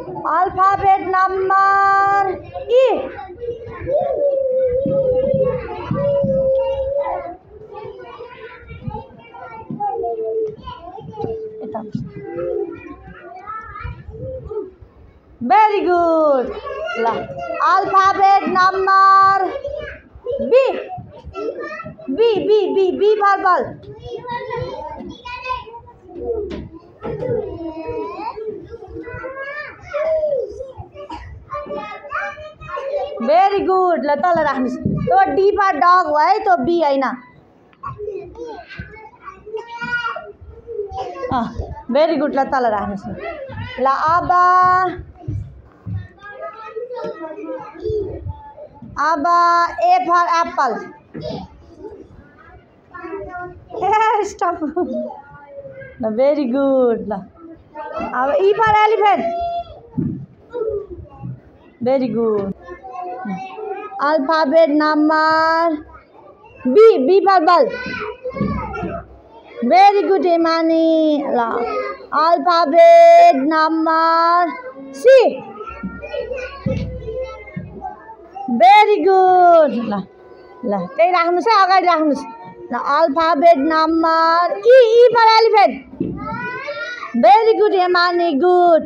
Alphabet number E. Very good. Alphabet number B. B for ball. Very good. ल तल राख्नुस् तो D for dog हो है तो B हैन very good ल तल राख्नुस् ल अब A for apple stop ल very good ल अब E for elephant very good alphabet number B for ball very good Imani la alphabet number C very good la त्यही राख्नुस् है अगाडि राख्नुस् ल alphabet number E for elephant very good Imani good